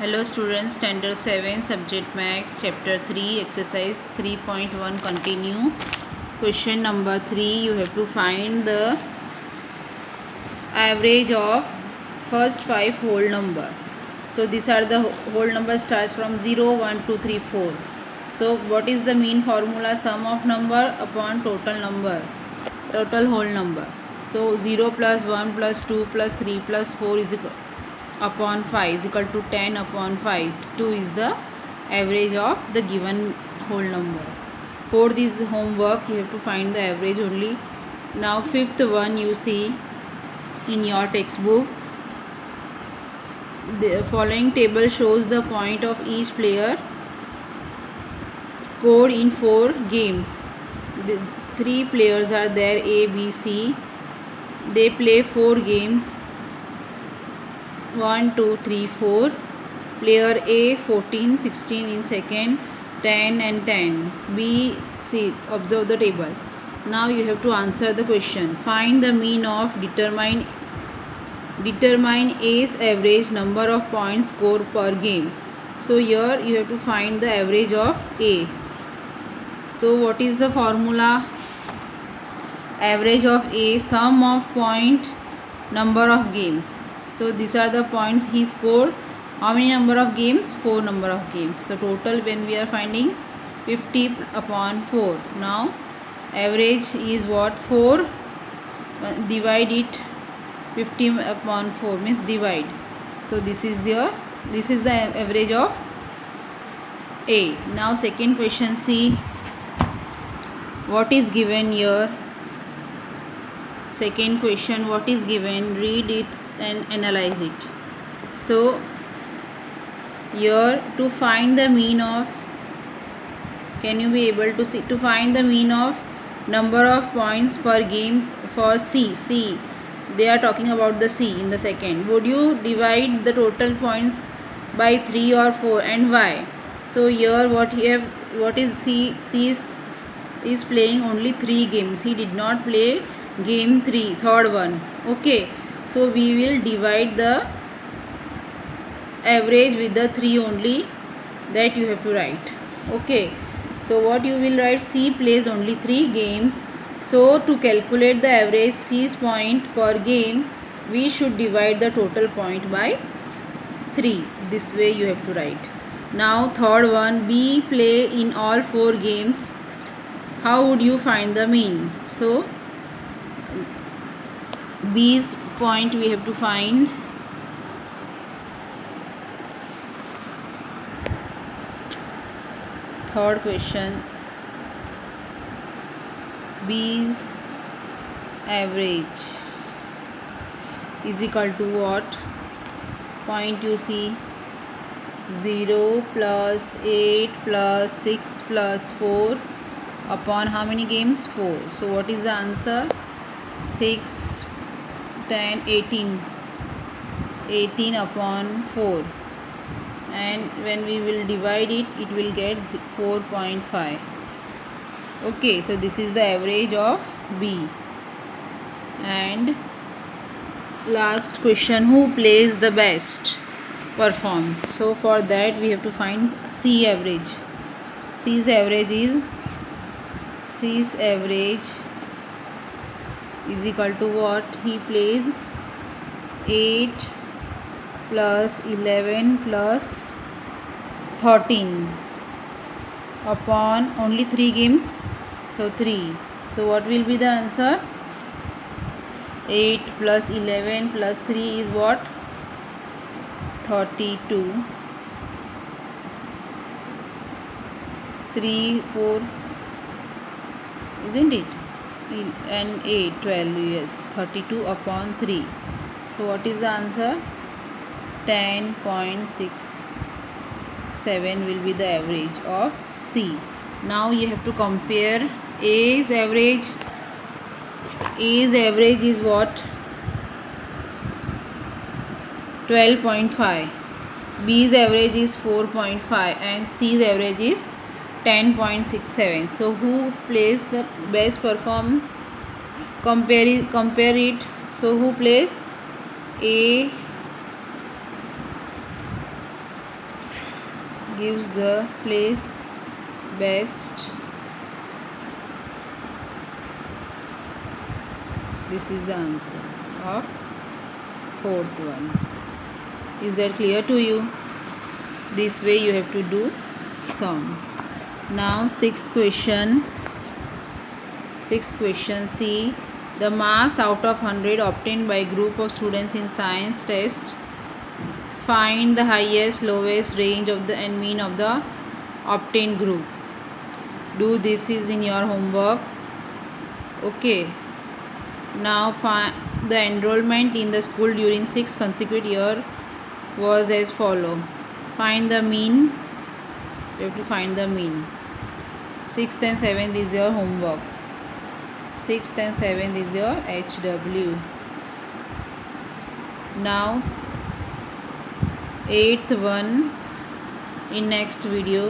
Hello students, standard 7 subject max chapter 3 exercise 3.1 continue. Question number 3, you have to find the average of first 5 whole number. So these are the whole number starts from 0, 1, 2, 3, 4. So what is the mean formula? Sum of number upon total number, total whole number. So 0 plus 1 plus 2 plus 3 plus 4 is equal upon 5 is equal to 10 upon 5. 2 is the average of the given whole number. For this homework you have to find the average only. Now fifth one, you see in your textbook, the following table shows the point of each player scored in 4 games. The 3 players are there, A, B, C. They play 4 games, 1, 2, 3, 4. Player A 14, 16 in second, 10 and 10. B, C. Observe the table. Now you have to answer the question. Find the mean of determine A's average number of points scored per game. So here you have to find the average of A. So what is the formula? Average of A, sum of point number of games. So these are the points he scored. How many number of games? 4 number of games. The total when we are finding 50 upon 4. Now average is what? 4. Divide it, 50 upon 4 means divide. So this is the average of A. Now second question, see what is given here. Second question, what is given? Read it and analyze it. So here to find the mean of, can you be able to see, to find the mean of number of points per game for C. They are talking about the C in the second. Would you divide the total points by 3 or 4 and why? So here what is C is playing only 3 games. He did not play game 3, third one. Okay, so we will divide the average with the 3 only, that you have to write. Okay, so what you will write, C plays only 3 games. So to calculate the average C's point per game, we should divide the total point by 3. This way you have to write. Now third one, B play in all 4 games. How would you find the mean? So B's point we have to find. Third question, B's average is equal to what? Point you see, 0 plus 8 plus 6 plus 4 upon how many games? 4. So what is the answer? 6, 10, 18 upon 4, and when we will divide it, it will get 4.5. okay, so this is the average of B. And last question, who plays the best perform? So for that we have to find C average. C's average is equal to what? He plays 8 plus 11 plus 13 upon only 3 games, so 3. So what will be the answer? 8 plus 11 plus 3 is what? 32. 3, 4, isn't it? And 8, 12, yes, 32 upon 3. So what is the answer? 10.67 will be the average of C. Now you have to compare A's average. A's average is what? 12.5. B's average is 4.5 and C's average is 10.67. So who plays the best perform? Compare it. So who plays? A gives the place best. This is the answer of fourth one. Is that clear to you? This way you have to do sum. Now sixth question. See, the marks out of 100 obtained by group of students in science test. Find the highest, lowest range of the and mean of the obtained group. Do this is in your homework. Okay. Now the enrollment in the school during 6 consecutive years was as follow. Find the mean. You have to find the mean. 6th and 7th is your homework. 6th and 7th is your HW. Now 8th one in next video.